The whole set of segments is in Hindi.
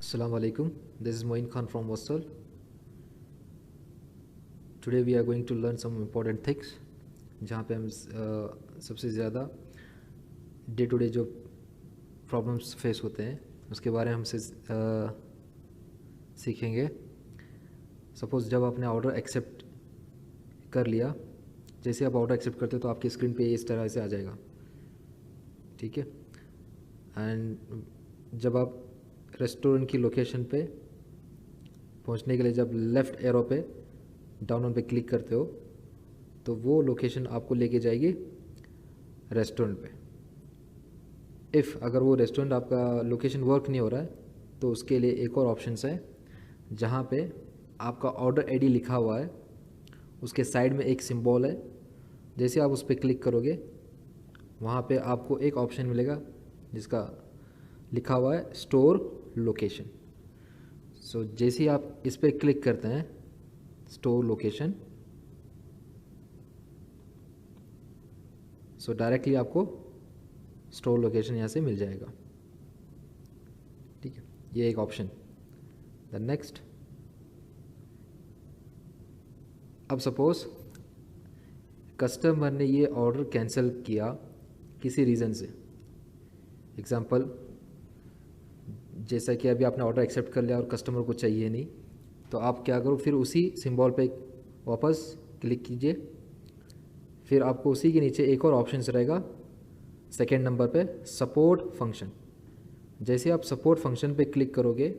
Assalamu alaikum. This is Moin Khan from Wasal. Today we are going to learn some important things जहाँ पे हम सबसे ज़्यादा डे टू डे जो प्रॉब्लम्स फेस होते हैं उसके बारे में हमसे सीखेंगे. सपोज़ जब आपने ऑर्डर एक्सेप्ट कर लिया, जैसे आप ऑर्डर एक्सेप्ट करते हो तो आपकी स्क्रीन पे इस तरह से आ जाएगा, ठीक है. एंड जब आप रेस्टोरेंट की लोकेशन पे पहुंचने के लिए जब लेफ़्ट एरो पे डाउन पे क्लिक करते हो तो वो लोकेशन आपको लेके जाएगी रेस्टोरेंट पे. अगर वो रेस्टोरेंट आपका लोकेशन वर्क नहीं हो रहा है तो उसके लिए एक और ऑप्शन है जहाँ पे आपका ऑर्डर आईडी लिखा हुआ है, उसके साइड में एक सिंबल है. जैसे आप उस पर क्लिक करोगे वहाँ पे आपको एक ऑप्शन मिलेगा जिसका लिखा हुआ है स्टोर लोकेशन. सो जैसे ही आप इस पर क्लिक करते हैं स्टोर लोकेशन, सो डायरेक्टली आपको स्टोर लोकेशन यहाँ से मिल जाएगा, ठीक है. ये एक ऑप्शन. द नेक्स्ट, अब सपोज कस्टमर ने ये ऑर्डर कैंसिल किया किसी रीज़न से. एग्जांपल, जैसा कि अभी आपने ऑर्डर एक्सेप्ट कर लिया और कस्टमर को चाहिए नहीं, तो आप क्या करो, फिर उसी सिंबल पे वापस क्लिक कीजिए. फिर आपको उसी के नीचे एक और ऑप्शन रहेगा सेकेंड नंबर पे, सपोर्ट फंक्शन. जैसे आप सपोर्ट फंक्शन पे क्लिक करोगे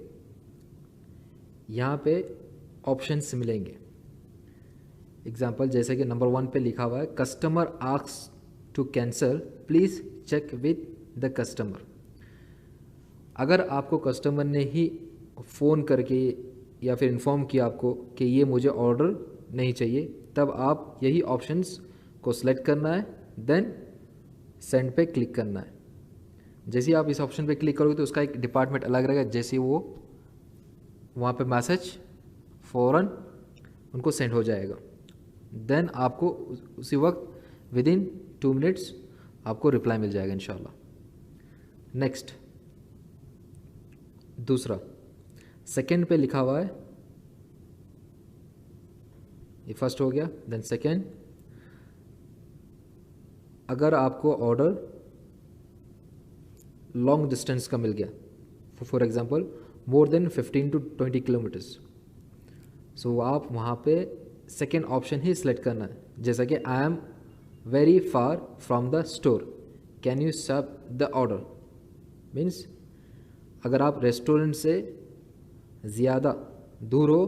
यहाँ पे ऑप्शंस मिलेंगे. एग्जांपल, जैसे कि नंबर 1 पे लिखा हुआ है customer asks to cancel, please check with the customer. अगर आपको कस्टमर ने ही फ़ोन करके या फिर इन्फॉर्म किया आपको कि ये मुझे ऑर्डर नहीं चाहिए, तब आप यही ऑप्शंस को सिलेक्ट करना है, देन सेंड पे क्लिक करना है. जैसे ही आप इस ऑप्शन पे क्लिक करोगे तो उसका एक डिपार्टमेंट अलग रहेगा. जैसे ही वो वहाँ पे मैसेज फ़ौरन उनको सेंड हो जाएगा. देन आपको उसी वक्त विद इन 2 मिनट्स आपको रिप्लाई मिल जाएगा इंशाल्लाह. नेक्स्ट, दूसरा सेकेंड पे लिखा हुआ है, ये फर्स्ट हो गया. देन सेकेंड, अगर आपको ऑर्डर लॉन्ग डिस्टेंस का मिल गया, for example more than 15 to 20 kilometres, so आप वहाँ पे सेकेंड ऑप्शन ही सिलेक्ट करना है. जैसा कि I am very far from the store, can you serve the order. Means अगर आप रेस्टोरेंट से ज़्यादा दूर हो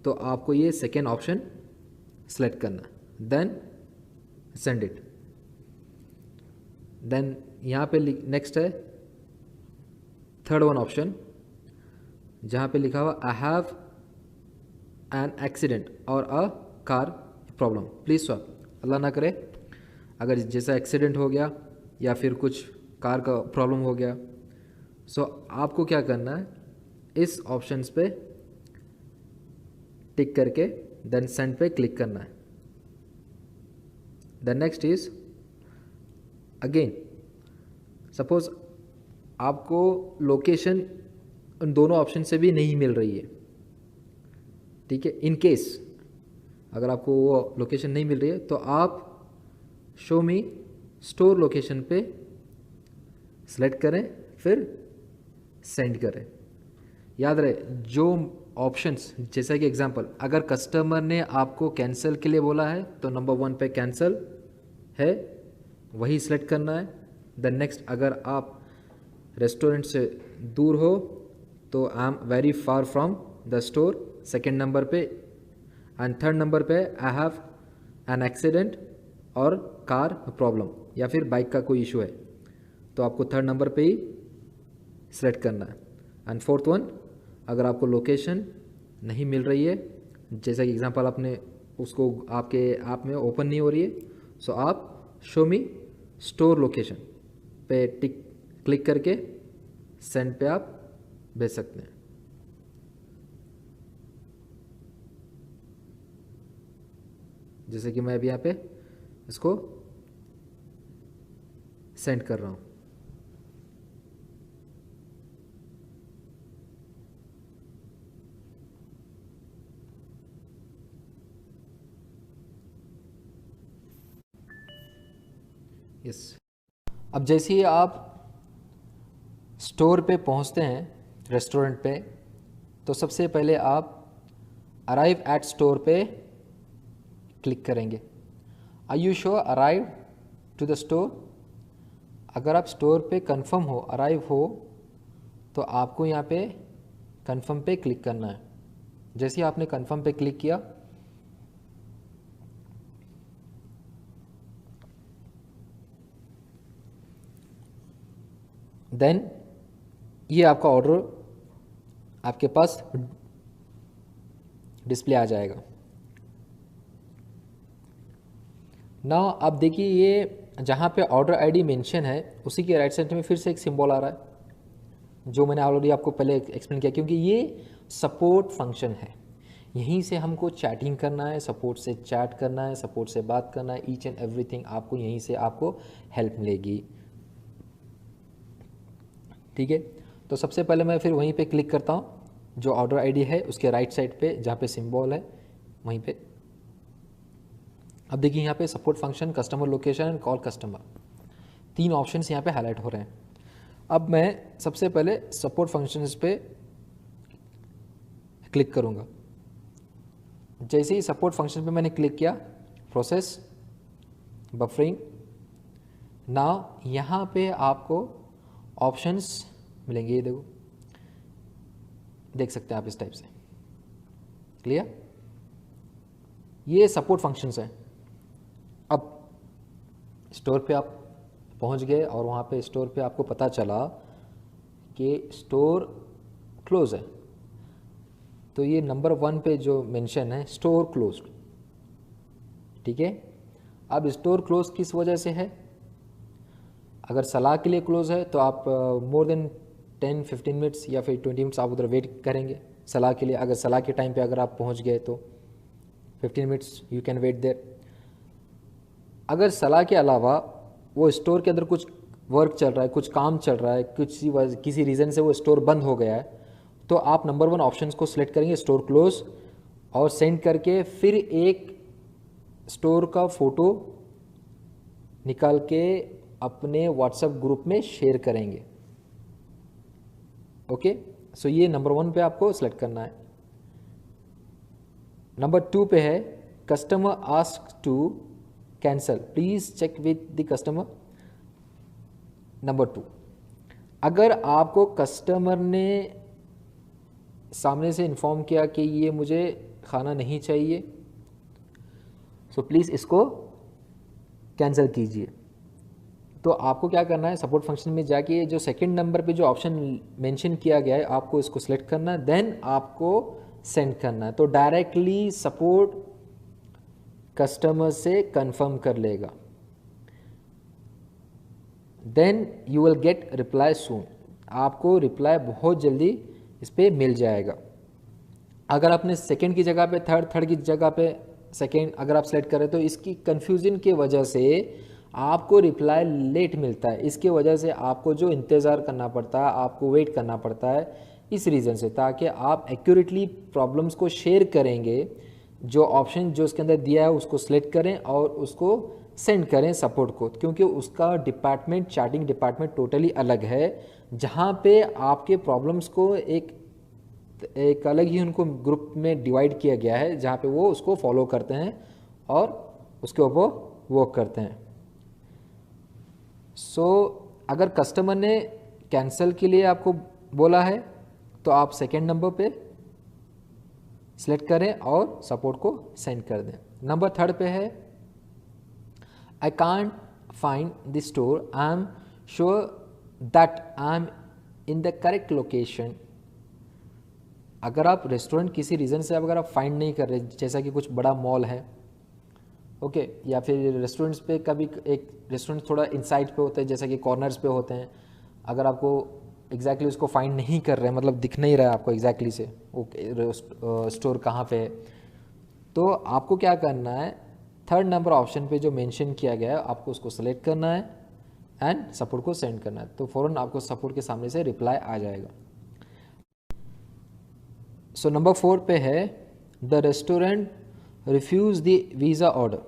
तो आपको ये सेकेंड ऑप्शन सेलेक्ट करना है, देन सेंड इट. देन यहाँ पे नेक्स्ट है थर्ड वन ऑप्शन, जहाँ पे लिखा हुआ आई हैव एन एक्सीडेंट और a car problem, please swap. अल्लाह ना करे अगर जैसा एक्सीडेंट हो गया या फिर कुछ कार का प्रॉब्लम हो गया, सो आपको क्या करना है, इस ऑप्शंस पे टिक करके देन सेंड पे क्लिक करना है. The next is again, suppose आपको लोकेशन उन दोनों ऑप्शन से भी नहीं मिल रही है, ठीक है. इन केस अगर आपको वो लोकेशन नहीं मिल रही है तो आप शो मी स्टोर लोकेशन पे सेलेक्ट करें, फिर सेंड करें. याद रहे जो ऑप्शंस, जैसा कि एग्जांपल, अगर कस्टमर ने आपको कैंसिल के लिए बोला है तो नंबर 1 पे कैंसिल है, वही सिलेक्ट करना है. देन नेक्स्ट, अगर आप रेस्टोरेंट से दूर हो तो आई am very far from the store, second number पे. एंड थर्ड नंबर पे आई हैव एन एक्सीडेंट और कार प्रॉब्लम, या फिर बाइक का कोई इशू है, तो आपको थर्ड नंबर पे ही सेलेक्ट करना है. एंड फोर्थ वन, अगर आपको लोकेशन नहीं मिल रही है, जैसा कि एग्जांपल आपने उसको आपके ऐप में ओपन नहीं हो रही है, सो आप शो मी स्टोर लोकेशन पे टिक क्लिक करके सेंड पे आप भेज सकते हैं. जैसे कि मैं अभी यहाँ पे इसको सेंड कर रहा हूँ. यस। अब जैसे ही आप स्टोर पे पहुंचते हैं, रेस्टोरेंट पे, तो सबसे पहले आप अराइव एट स्टोर पे क्लिक करेंगे। Are you sure arrive to the store? अगर आप स्टोर पे कंफर्म हो, अराइव हो, तो आपको यहाँ पे कंफर्म पे क्लिक करना है। जैसे ही आपने कंफर्म पे क्लिक किया, देन ये आपका ऑर्डर आपके पास डिस्प्ले आ जाएगा। नाउ आप देखिए, ये जहाँ पे ऑर्डर आईडी मेंशन है उसी के राइट साइड में फिर से एक सिंबल आ रहा है, जो मैंने ऑलरेडी आपको पहले एक्सप्लेन किया, क्योंकि ये सपोर्ट फंक्शन है। यहीं से हमको चैटिंग करना है, सपोर्ट से चैट करना है, सपोर्ट से बात करना है, ईच एंड एवरीथिंग आपको यहीं से आपको हेल्प मिलेगी। ठीक है, तो सबसे पहले मैं फिर वहीं पे क्लिक करता हूँ, जो ऑर्डर आईडी है उसके राइट साइड पे जहाँ पे सिंबल है वहीं पे। अब देखिए यहाँ पे support function, customer location and call customer, 3 options यहाँ पे हाईलाइट हो रहे हैं। अब मैं सबसे पहले सपोर्ट फंक्शंस पे क्लिक करूँगा। जैसे ही सपोर्ट फंक्शन पे मैंने क्लिक किया, प्रोसेस बफरिंग, नाउ यहाँ पे आपको ऑप्शंस मिलेंगे। ये देखो, देख सकते हैं आप इस टाइप से। क्लियर? ये सपोर्ट फंक्शंस हैं। अब स्टोर पे आप पहुंच गए और वहाँ पे स्टोर पे आपको पता चला कि स्टोर क्लोज है, तो ये नंबर 1 पे जो मेंशन है स्टोर क्लोज्ड। ठीक है, अब स्टोर क्लोज किस वजह से है? अगर सलाह के लिए क्लोज है तो आप मोर देन 10-15 मिनट्स या फिर 20 मिनट्स आप उधर वेट करेंगे सलाह के लिए। अगर सलाह के टाइम पे अगर आप पहुंच गए तो 15 minutes you can wait there. अगर सलाह के अलावा वो स्टोर के अंदर कुछ वर्क चल रहा है, कुछ काम चल रहा है, किसी रीज़न से वो स्टोर बंद हो गया है, तो आप नंबर 1 ऑप्शन को सिलेक्ट करेंगे, स्टोर क्लोज, और सेंड करके फिर एक स्टोर का फ़ोटो निकाल के अपने व्हाट्सएप ग्रुप में शेयर करेंगे। ओके, सो ये नंबर 1 पे आपको सिलेक्ट करना है। नंबर 2 पे है customer ask to cancel, please check with the customer. Number 2, अगर आपको कस्टमर ने सामने से इन्फॉर्म किया कि ये मुझे खाना नहीं चाहिए, सो प्लीज़ इसको कैंसिल कीजिए, तो आपको क्या करना है, सपोर्ट फंक्शन में जाके जो सेकंड नंबर पे जो ऑप्शन मेंशन किया गया है आपको इसको सिलेक्ट करना है, देन आपको सेंड करना है। तो डायरेक्टली सपोर्ट कस्टमर से कंफर्म कर लेगा, then you will get reply soon, आपको रिप्लाई बहुत जल्दी इस पर मिल जाएगा। अगर आपने सेकंड की जगह पे थर्ड की जगह पे सेकंड अगर आप सेलेक्ट करें तो इसकी कंफ्यूजन की वजह से आपको रिप्लाई लेट मिलता है। इसके वजह से आपको जो इंतज़ार करना पड़ता है, आपको वेट करना पड़ता है इस रीज़न से, ताकि आप एक्यूरेटली प्रॉब्लम्स को शेयर करेंगे, जो ऑप्शन जो उसके अंदर दिया है उसको सिलेक्ट करें और उसको सेंड करें सपोर्ट को, क्योंकि उसका डिपार्टमेंट, चैटिंग डिपार्टमेंट टोटली अलग है, जहाँ पे आपके प्रॉब्लम्स को एक अलग ही उनको ग्रुप में डिवाइड किया गया है, जहाँ पे वो उसको फॉलो करते हैं और उसके ऊपर वर्क करते हैं। सो अगर कस्टमर ने कैंसिल के लिए आपको बोला है तो आप सेकेंड नंबर पे सिलेक्ट करें और सपोर्ट को सेंड कर दें। नंबर 3 पे है I can't find the store, I am sure that I am in the correct location. अगर आप रेस्टोरेंट किसी रीज़न से अगर आप फाइंड नहीं कर रहे, जैसा कि कुछ बड़ा मॉल है, ओके, या फिर रेस्टोरेंट्स पे कभी एक रेस्टोरेंट थोड़ा इनसाइड पे होते हैं, जैसा कि कॉर्नर्स पे होते हैं, अगर आपको एग्जैक्टली उसको फाइंड नहीं कर रहे, मतलब दिख नहीं रहा है आपको एग्जैक्टली से वो स्टोर कहाँ पे है, तो आपको क्या करना है, 3rd नंबर ऑप्शन पे जो मेंशन किया गया है आपको उसको सेलेक्ट करना है एंड सपोर्ट को सेंड करना है, तो फ़ौरन आपको सपोर्ट के सामने से रिप्लाई आ जाएगा। सो नंबर 4 पे है the restaurant refuse the visa order.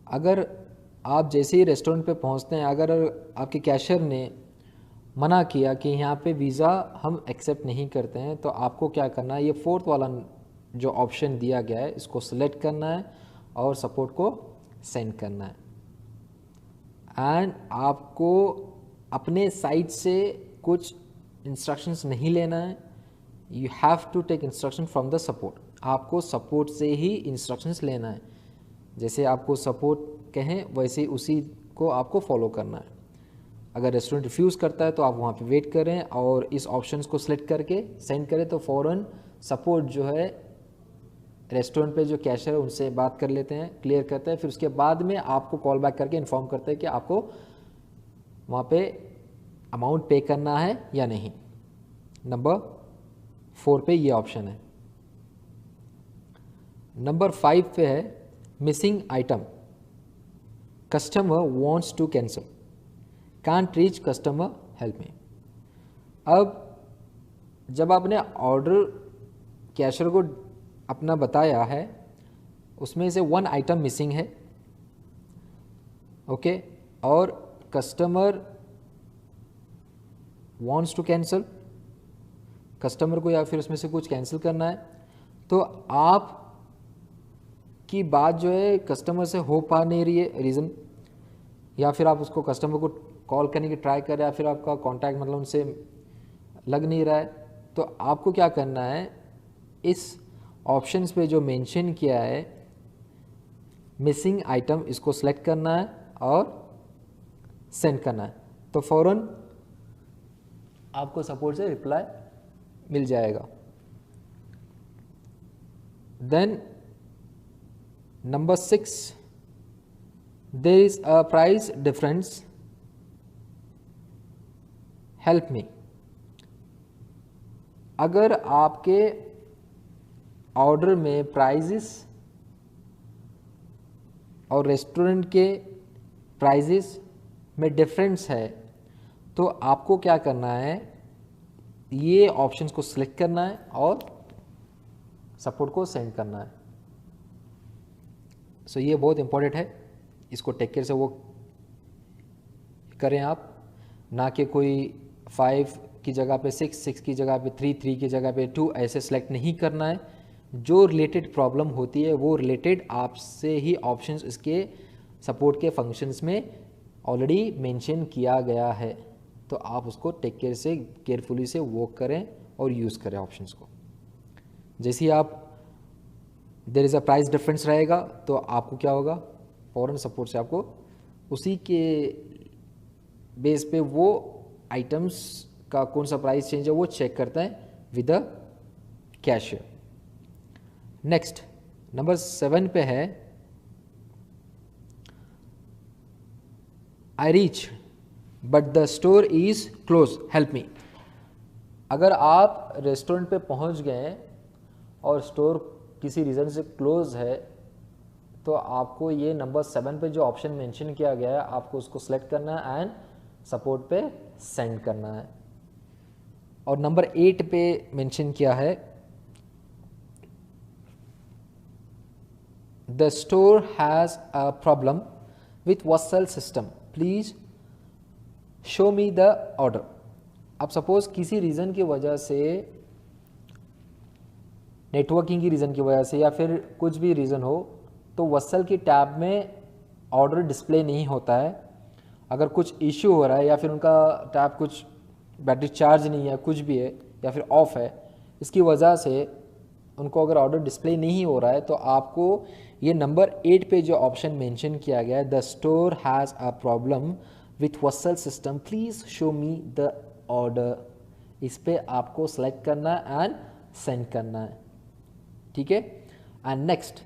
अगर आप जैसे ही रेस्टोरेंट पे पहुंचते हैं, अगर आपके कैशियर ने मना किया कि यहाँ पे वीज़ा हम एक्सेप्ट नहीं करते हैं, तो आपको क्या करना है, ये फोर्थ वाला जो ऑप्शन दिया गया है इसको सिलेक्ट करना है और सपोर्ट को सेंड करना है। एंड आपको अपने साइड से कुछ इंस्ट्रक्शंस नहीं लेना है, you have to take instruction from the support. आपको सपोर्ट से ही इंस्ट्रक्शंस लेना है, जैसे आपको सपोर्ट कहें वैसे उसी को आपको फॉलो करना है। अगर रेस्टोरेंट रिफ्यूज़ करता है तो आप वहाँ पे वेट करें और इस ऑप्शंस को सिलेक्ट करके सेंड करें, तो फ़ौरन सपोर्ट जो है रेस्टोरेंट पे जो कैशियर है उनसे बात कर लेते हैं, क्लियर करते हैं, फिर उसके बाद में आपको कॉल बैक करके इन्फॉर्म करते हैं कि आपको वहाँ पे अमाउंट पे करना है या नहीं। नंबर 4 पे ये ऑप्शन है। नंबर 5 पे है missing item, customer wants to cancel, can't reach customer help me. अब जब आपने ऑर्डर कैशियर को अपना बताया है, उसमें से 1 आइटम मिसिंग है, ओके, और customer wants to cancel, customer को या फिर उसमें से कुछ कैंसिल करना है, तो आप की बात जो है कस्टमर से हो पा नहीं रही है रीज़न, या फिर आप उसको कस्टमर को कॉल करने की ट्राई कर रहे हैं, या फिर आपका कांटेक्ट मतलब उनसे लग नहीं रहा है, तो आपको क्या करना है, इस ऑप्शंस पे जो मेंशन किया है मिसिंग आइटम, इसको सेलेक्ट करना है और सेंड करना है, तो फ़ौरन आपको सपोर्ट से रिप्लाई मिल जाएगा। Then number 6, there is a price difference, help me. अगर आपके ऑर्डर में प्राइजेस और रेस्टोरेंट के प्राइजेस में डिफरेंस है, तो आपको क्या करना है, ये ऑप्शंस को सिलेक्ट करना है और सपोर्ट को सेंड करना है। सो ये बहुत इंपॉर्टेंट है, इसको टेक केयर से वो करें आप, ना कि कोई 5 की जगह पे 6, 6 की जगह पे 3, 3 की जगह पे 2 ऐसे सेलेक्ट नहीं करना है। जो रिलेटेड प्रॉब्लम होती है वो रिलेटेड आपसे ही ऑप्शंस इसके सपोर्ट के फंक्शंस में ऑलरेडी मेंशन किया गया है, तो आप उसको टेक केयर से केयरफुली से वर्क करें और यूज़ करें ऑप्शंस को। जैसे ही आप there is a price difference रहेगा, तो आपको क्या होगा, फ़ौरन सपोर्ट से आपको उसी के बेस पे वो आइटम्स का कौन सा प्राइस चेंज है वो चेक करता है with the cashier. Next number 7 पे है I reach but the store is close, help me. अगर आप रेस्टोरेंट पे पहुंच गए और स्टोर किसी रीज़न से क्लोज है, तो आपको ये नंबर 7 पे जो ऑप्शन मेंशन किया गया है आपको उसको सेलेक्ट करना है एंड सपोर्ट पे सेंड करना है। और नंबर 8 पे मेंशन किया है the store has a problem with vessel system, please show me the order. अब सपोज किसी रीज़न की वजह से, नेटवर्किंग की रीज़न की वजह से या फिर कुछ भी रीज़न हो, तो वसल की टैब में ऑर्डर डिस्प्ले नहीं होता है। अगर कुछ इश्यू हो रहा है या फिर उनका टैब कुछ बैटरी चार्ज नहीं है, कुछ भी है या फिर ऑफ है, इसकी वजह से उनको अगर ऑर्डर डिस्प्ले नहीं हो रहा है, तो आपको ये नंबर 8 पे जो ऑप्शन मेंशन किया गया है the store has a problem with vessel system, please show me the order, इस पे आपको सेलेक्ट करना है एंड सेंड करना है, ठीक है। एंड नेक्स्ट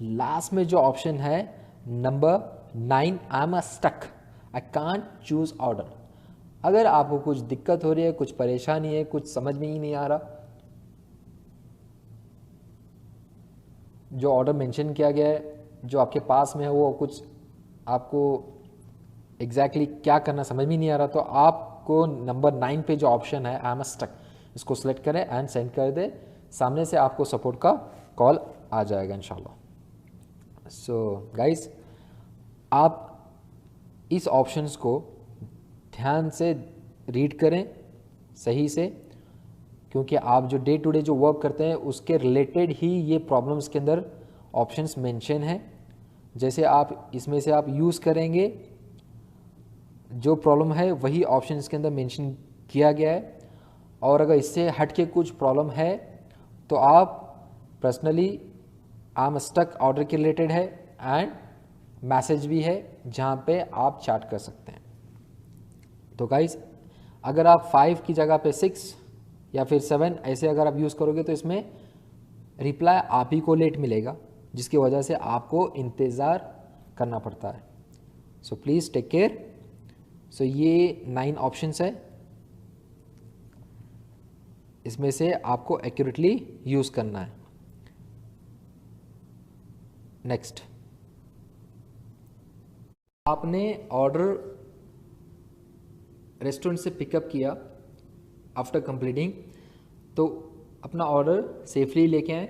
लास्ट में जो ऑप्शन है number 9, I am stuck, I can't choose order. अगर आपको कुछ दिक्कत हो रही है, कुछ परेशानी है, कुछ समझ में ही नहीं आ रहा, जो ऑर्डर मेंशन किया गया है जो आपके पास में है वो कुछ आपको एग्जैक्टली क्या करना समझ में नहीं आ रहा, तो आपको नंबर 9 पे जो ऑप्शन है आई एम स्टक, इसको सेलेक्ट करें एंड सेंड कर दे, सामने से आपको सपोर्ट का कॉल आ जाएगा इंशाल्लाह। सो गाइस, आप इस ऑप्शंस को ध्यान से रीड करें सही से, क्योंकि आप जो डे टू डे जो वर्क करते हैं उसके रिलेटेड ही ये प्रॉब्लम्स के अंदर ऑप्शंस मेंशन हैं। जैसे आप इसमें से आप यूज़ करेंगे, जो प्रॉब्लम है वही ऑप्शंस के अंदर मेंशन किया गया है। और अगर इससे हट के कुछ प्रॉब्लम है तो आप personally I am stuck order के रिलेटेड है एंड मैसेज भी है जहाँ पे आप चैट कर सकते हैं। तो गाइज, अगर आप 5 की जगह पे 6 या फिर 7 ऐसे अगर आप यूज़ करोगे तो इसमें रिप्लाई आप ही को लेट मिलेगा, जिसकी वजह से आपको इंतज़ार करना पड़ता है। So please take care. So ये 9 ऑप्शंस है, इसमें से आपको एक्यूरेटली यूज़ करना है। नेक्स्ट, आपने ऑर्डर रेस्टोरेंट से पिकअप किया आफ्टर कंप्लीटिंग, तो अपना ऑर्डर सेफली लेके आएँ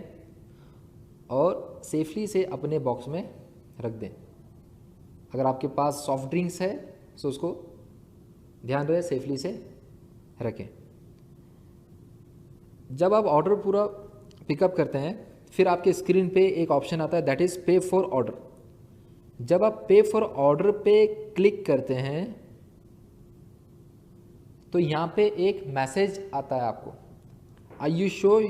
और सेफली से अपने बॉक्स में रख दें। अगर आपके पास सॉफ्ट ड्रिंक्स है तो उसको ध्यान रहे सेफली से रखें। जब आप ऑर्डर पूरा पिकअप करते हैं फिर आपके स्क्रीन पे एक ऑप्शन आता है दैट इज़ पे फॉर ऑर्डर। जब आप पे फॉर ऑर्डर पे क्लिक करते हैं तो यहाँ पे एक मैसेज आता है आपको, आर यू श्योर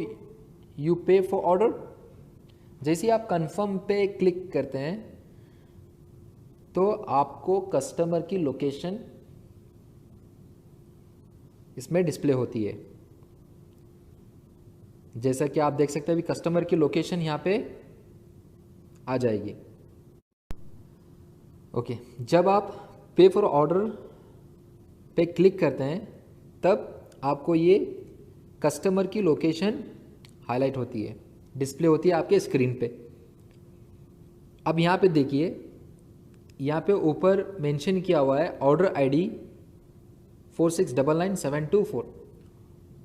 यू पे फॉर ऑर्डर। जैसे ही आप कंफर्म पे क्लिक करते हैं तो आपको कस्टमर की लोकेशन इसमें डिस्प्ले होती है। जैसा कि आप देख सकते हैं अभी कस्टमर की लोकेशन यहाँ पे आ जाएगी। ओके, जब आप पे फॉर ऑर्डर पे क्लिक करते हैं तब आपको ये कस्टमर की लोकेशन हाईलाइट होती है, डिस्प्ले होती है आपके स्क्रीन पे। अब यहाँ पे देखिए, यहाँ पे ऊपर मेंशन किया हुआ है ऑर्डर आईडी 4699724।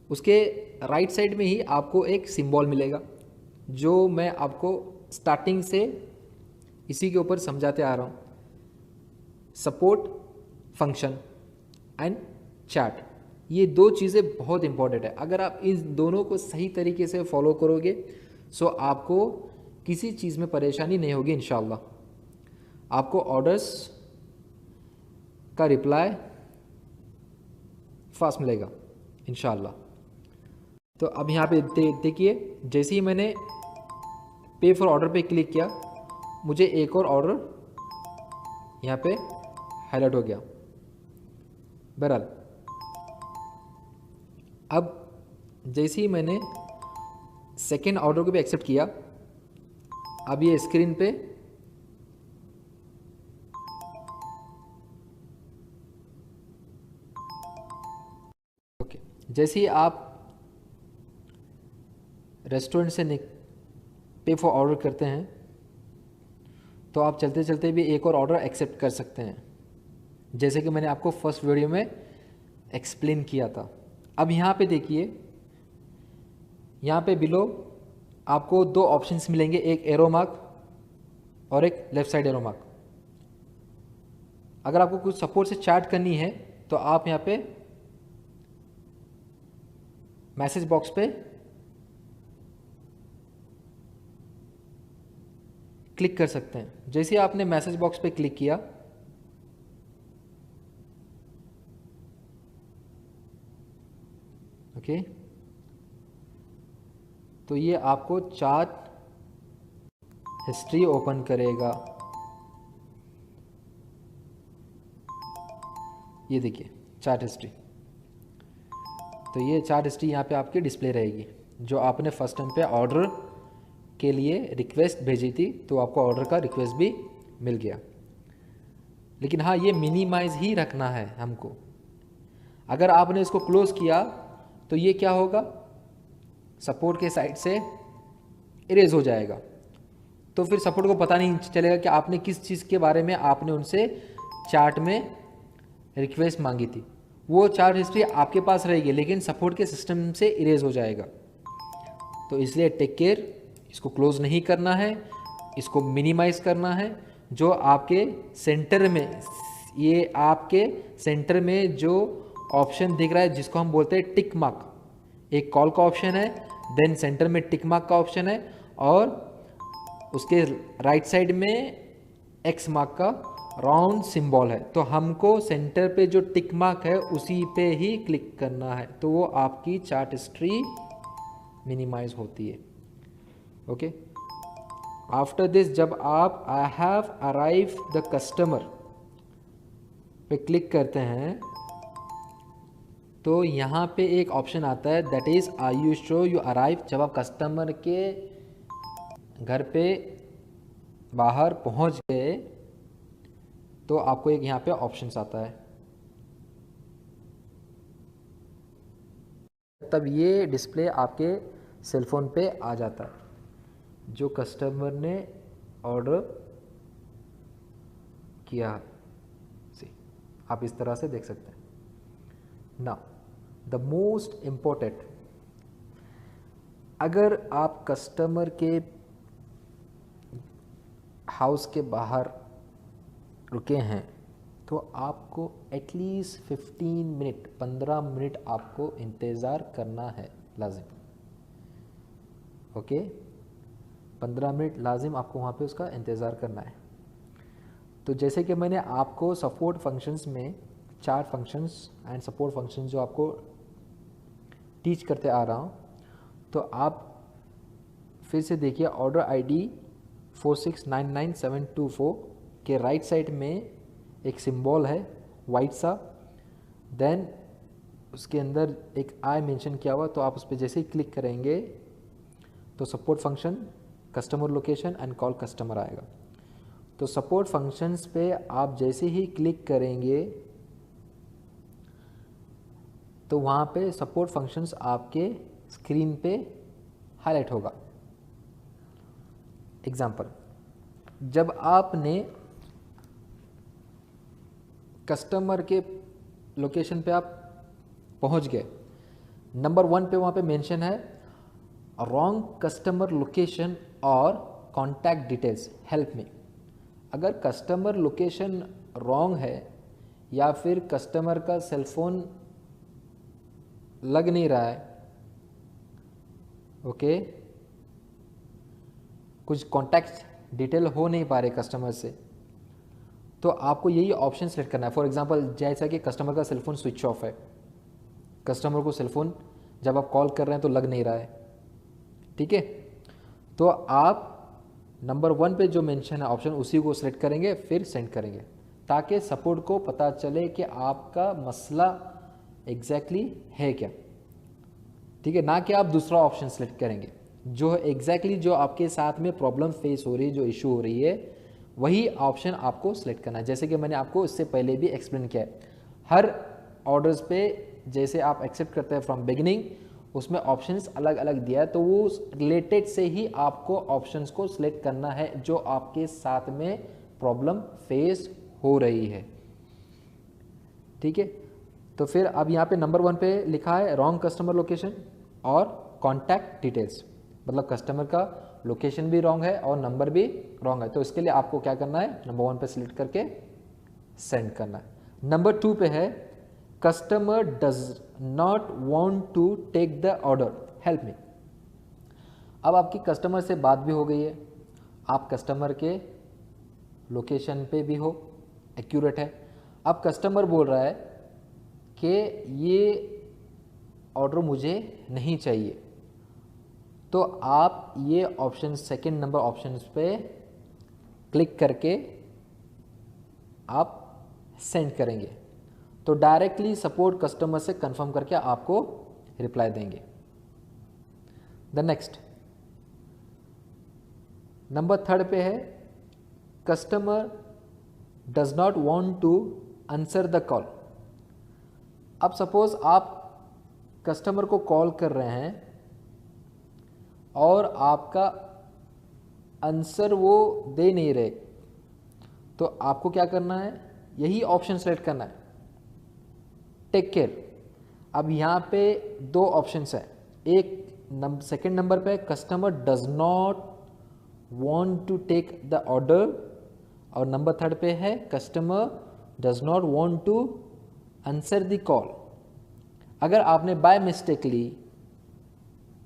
उसके राइट साइड में ही आपको एक सिंबल मिलेगा जो मैं आपको स्टार्टिंग से इसी के ऊपर समझाते आ रहा हूँ, सपोर्ट फंक्शन एंड चैट। ये 2 चीज़ें बहुत इंपॉर्टेंट है। अगर आप इन दोनों को सही तरीके से फॉलो करोगे सो आपको किसी चीज़ में परेशानी नहीं होगी इंशाल्लाह। आपको ऑर्डर्स का रिप्लाई फास्ट मिलेगा इंशाल्लाह। तो अब यहाँ पे देखिए, जैसे ही मैंने पे फॉर ऑर्डर पे क्लिक किया मुझे एक और ऑर्डर यहाँ पे हाईलाइट हो गया। बहरहाल, अब जैसे ही मैंने सेकेंड ऑर्डर को भी एक्सेप्ट किया, अब ये स्क्रीन पे ओके, जैसे ही आप रेस्टोरेंट से पे फॉर ऑर्डर करते हैं तो आप चलते चलते भी एक और ऑर्डर एक्सेप्ट कर सकते हैं, जैसे कि मैंने आपको फर्स्ट वीडियो में एक्सप्लेन किया था। अब यहाँ पे देखिए, यहाँ पे बिलो आपको 2 ऑप्शंस मिलेंगे, एक एरो मार्क और एक लेफ्ट साइड एरो मार्क। अगर आपको कुछ सपोर्ट से चैट करनी है तो आप यहाँ पे मैसेज बॉक्स पे क्लिक कर सकते हैं। जैसे आपने मैसेज बॉक्स पे क्लिक किया ओके, तो ये आपको चैट हिस्ट्री ओपन करेगा। ये देखिए चैट हिस्ट्री, तो ये चैट हिस्ट्री यहाँ पे आपकी डिस्प्ले रहेगी। जो आपने फर्स्ट टाइम पे ऑर्डर के लिए रिक्वेस्ट भेजी थी तो आपको ऑर्डर का रिक्वेस्ट भी मिल गया। लेकिन हाँ, ये मिनिमाइज ही रखना है हमको। अगर आपने इसको क्लोज किया तो ये क्या होगा, सपोर्ट के साइड से इरेज हो जाएगा। तो फिर सपोर्ट को पता नहीं चलेगा कि आपने किस चीज़ के बारे में आपने उनसे चैट में रिक्वेस्ट मांगी थी। वो चैट हिस्ट्री आपके पास रहेगी लेकिन सपोर्ट के सिस्टम से इरेज हो जाएगा। तो इसलिए टेक केयर, इसको क्लोज नहीं करना है, इसको मिनिमाइज करना है। जो आपके सेंटर में ये आपके सेंटर में जो ऑप्शन दिख रहा है जिसको हम बोलते हैं टिक मार्क, एक कॉल का ऑप्शन है, देन सेंटर में टिक मार्क का ऑप्शन है, और उसके राइट साइड में एक्स मार्क का राउंड सिंबल है। तो हमको सेंटर पे जो टिक मार्क है उसी पे ही क्लिक करना है, तो वो आपकी चार्ट हिस्ट्री मिनिमाइज होती है। ओके, आफ्टर दिस जब आप I have arrive the customer पे क्लिक करते हैं तो यहाँ पे एक ऑप्शन आता है that is are you sure you arrive. जब आप कस्टमर के घर पे बाहर पहुँच गए तो आपको एक यहाँ पे ऑप्शंस आता है, तब ये डिस्प्ले आपके सेलफोन पे आ जाता है जो कस्टमर ने ऑर्डर किया है। आप इस तरह से देख सकते हैं। नाउ द मोस्ट इम्पोर्टेंट, अगर आप कस्टमर के हाउस के बाहर रुके हैं तो आपको एटलीस्ट 15 मिनट आपको इंतज़ार करना है लाजिम। ओके, 15 मिनट लाजिम आपको वहाँ पे उसका इंतज़ार करना है। तो जैसे कि मैंने आपको सपोर्ट फंक्शंस में 4 फंक्शंस एंड सपोर्ट फंक्शंस जो आपको टीच करते आ रहा हूँ, तो आप फिर से देखिए ऑर्डर आईडी 4699724 के राइट साइड में एक सिंबल है वाइट सा, देन उसके अंदर एक आई मेंशन किया हुआ, तो आप उस पर जैसे ही क्लिक करेंगे तो support function, customer location and call customer आएगा। तो सपोर्ट फंक्शंस पे आप जैसे ही क्लिक करेंगे तो वहाँ पे सपोर्ट फंक्शंस आपके स्क्रीन पे हाईलाइट होगा। एग्जाम्पल, जब आपने कस्टमर के लोकेशन पे आप पहुँच गए, नंबर 1 पे वहाँ पे मेंशन है रॉन्ग कस्टमर लोकेशन और कॉन्टैक्ट डिटेल्स हेल्प मी। अगर कस्टमर लोकेशन रॉन्ग है या फिर कस्टमर का सेलफोन लग नहीं रहा है, ओके, कुछ कॉन्टैक्ट डिटेल हो नहीं पा रहे कस्टमर से, तो आपको यही ऑप्शन सेलेक्ट करना है। फॉर एग्जांपल, जैसा कि कस्टमर का सेलफोन स्विच ऑफ है, कस्टमर को सेलफोन जब आप कॉल कर रहे हैं तो लग नहीं रहा है, ठीक है, तो आप नंबर 1 पे जो मेंशन है ऑप्शन उसी को सिलेक्ट करेंगे, फिर सेंड करेंगे, ताकि सपोर्ट को पता चले कि आपका मसला एग्जैक्टली है क्या, ठीक है, ना कि आप दूसरा ऑप्शन सेलेक्ट करेंगे जो एग्जैक्टली जो आपके साथ में प्रॉब्लम फेस हो रही है, जो इशू हो रही है, वही ऑप्शन आपको सेलेक्ट करना है। जैसे कि मैंने आपको इससे पहले भी एक्सप्लेन किया है, हर ऑर्डर्स पे जैसे आप एक्सेप्ट करते हैं फ्रॉम बिगिनिंग, उसमें ऑप्शंस अलग अलग दिया है, तो वो रिलेटेड से ही आपको ऑप्शंस को सिलेक्ट करना है जो आपके साथ में प्रॉब्लम फेस हो रही है, ठीक है। तो फिर अब यहाँ पे नंबर 1 पे लिखा है रॉन्ग कस्टमर लोकेशन और कॉन्टैक्ट डिटेल्स, मतलब कस्टमर का लोकेशन भी रॉन्ग है और नंबर भी रॉन्ग है। तो इसके लिए आपको क्या करना है, नंबर 1 पे सिलेक्ट करके सेंड करना है। नंबर 2 पे है customer does not want to take the order, help me. अब आपकी कस्टमर से बात भी हो गई है, आप कस्टमर के लोकेशन पे भी हो, एक्यूरेट है। अब कस्टमर बोल रहा है कि ये ऑर्डर मुझे नहीं चाहिए, तो आप ये ऑप्शन सेकंड नंबर ऑप्शन पे क्लिक करके आप सेंड करेंगे, तो डायरेक्टली सपोर्ट कस्टमर से कंफर्म करके आपको रिप्लाई देंगे। द नेक्स्ट नंबर 3 पे है customer does not want to answer the call. अब सपोज आप कस्टमर को कॉल कर रहे हैं और आपका आंसर वो दे नहीं रहे, तो आपको क्या करना है, यही ऑप्शन सेलेक्ट करना है, टेक केयर। अब यहाँ पे 2 ऑप्शंस हैं, एक सेकंड नंबर पे customer does not want to take the order और नंबर 3 पे है customer does not want to answer the call. अगर आपने बाय मिस्टेकली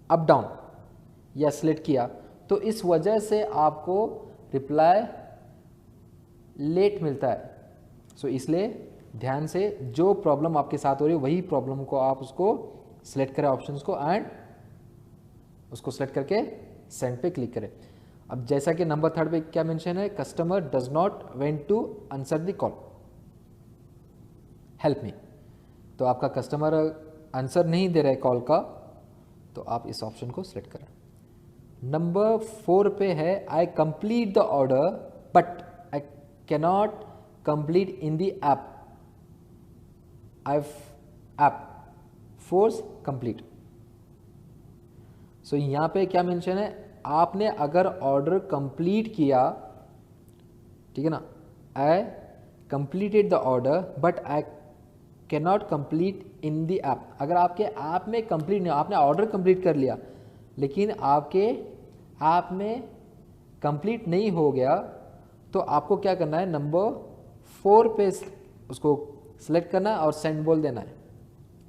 अप डाउन या सिलेक्ट किया तो इस वजह से आपको रिप्लाई लेट मिलता है। सो इसलिए ध्यान से जो प्रॉब्लम आपके साथ हो रही है वही प्रॉब्लम को आप उसको सिलेक्ट करें ऑप्शंस को, एंड उसको सिलेक्ट करके सेंड पे क्लिक करें। अब जैसा कि नंबर 3 पे क्या मेंशन है, customer does not want to answer the call, help me. तो आपका कस्टमर आंसर नहीं दे रहा है कॉल का, तो आप इस ऑप्शन को सिलेक्ट करें। नंबर 4 पे है I complete the order but I cannot complete in the app, I app force complete. So यहाँ पे क्या मेंशन है, आपने अगर ऑर्डर कंप्लीट किया, ठीक है ना, I completed the order but I can not complete in the app. अगर आपके ऐप में कंप्लीट नहीं, आपने ऑर्डर कंप्लीट कर लिया लेकिन आपके ऐप में कंप्लीट नहीं हो गया, तो आपको क्या करना है, नंबर 4 पे उसको सिलेक्ट करना है और सेंड बोल देना है,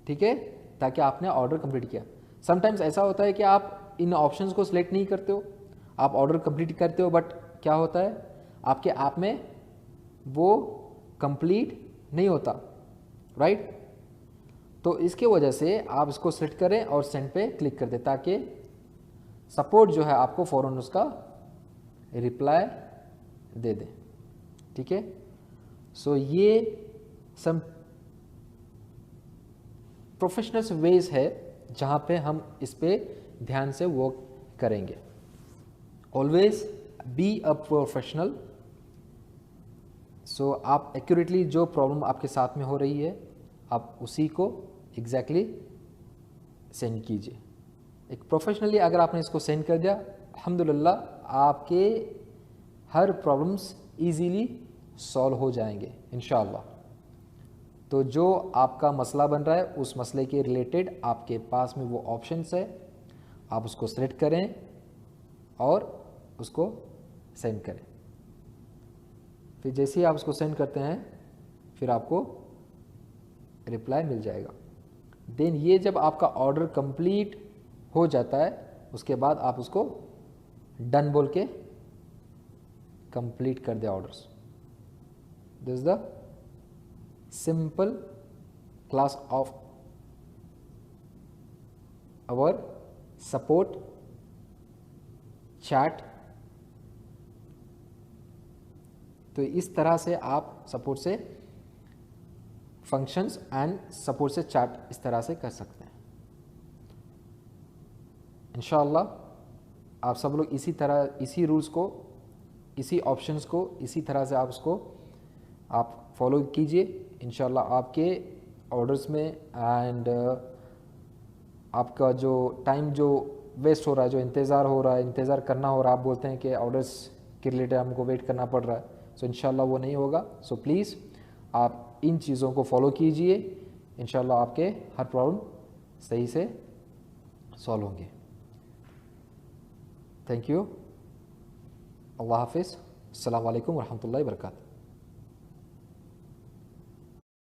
ठीक है, ताकि आपने ऑर्डर कंप्लीट किया। समटाइम्स ऐसा होता है कि आप इन ऑप्शंस को सिलेक्ट नहीं करते हो, आप ऑर्डर कंप्लीट करते हो, बट क्या होता है आपके ऐप में वो कंप्लीट नहीं होता, राइट। तो इसके वजह से आप इसको सिलेक्ट करें और सेंड पे क्लिक कर दें, ताकि सपोर्ट जो है आपको फ़ौरन उसका रिप्लाई दे दें, ठीक है। सो ये सम प्रोफेशनल्स वेज है जहाँ पे हम इस पे ध्यान से वर्क करेंगे। Always be a professional. So आप एक्यूरेटली जो प्रॉब्लम आपके साथ में हो रही है आप उसी को एग्जैक्टली सेंड कीजिए। एक प्रोफेशनली अगर आपने इसको सेंड कर दिया, अल्हम्दुलिल्लाह आपके हर प्रॉब्लम्स इजीली सॉल्व हो जाएंगे इंशाअल्लाह। तो जो आपका मसला बन रहा है उस मसले के रिलेटेड आपके पास में वो ऑप्शंस है, आप उसको सेलेक्ट करें और उसको सेंड करें। फिर जैसे ही आप उसको सेंड करते हैं फिर आपको रिप्लाई मिल जाएगा। देन ये जब आपका ऑर्डर कंप्लीट हो जाता है उसके बाद आप उसको डन बोल के कंप्लीट कर दे orders. This is the simple class of our support chat। तो इस तरह से आप सपोर्ट से फंक्शंस एंड सपोर्ट से चैट इस तरह से कर सकते हैं। इंशाअल्लाह आप सब लोग इसी तरह, इसी रूल्स को, इसी ऑप्शंस को इसी तरह से आप उसको आप फॉलो कीजिए। इंशाल्लाह आपके ऑर्डर्स में एंड आपका जो टाइम जो वेस्ट हो रहा है, जो इंतज़ार हो रहा है, इंतज़ार करना हो रहा है, आप बोलते हैं कि ऑर्डर्स के रिलेटेड हमको वेट करना पड़ रहा है, सो इंशाल्लाह वो नहीं होगा। सो प्लीज़ आप इन चीज़ों को फॉलो कीजिए, इंशाल्लाह आपके हर प्रॉब्लम सही से सॉल्व होंगे। Thank you. अल्लाह हाफिज़। अस्सलामु अलैकुम व रहमतुल्लाहि व बरकातहू।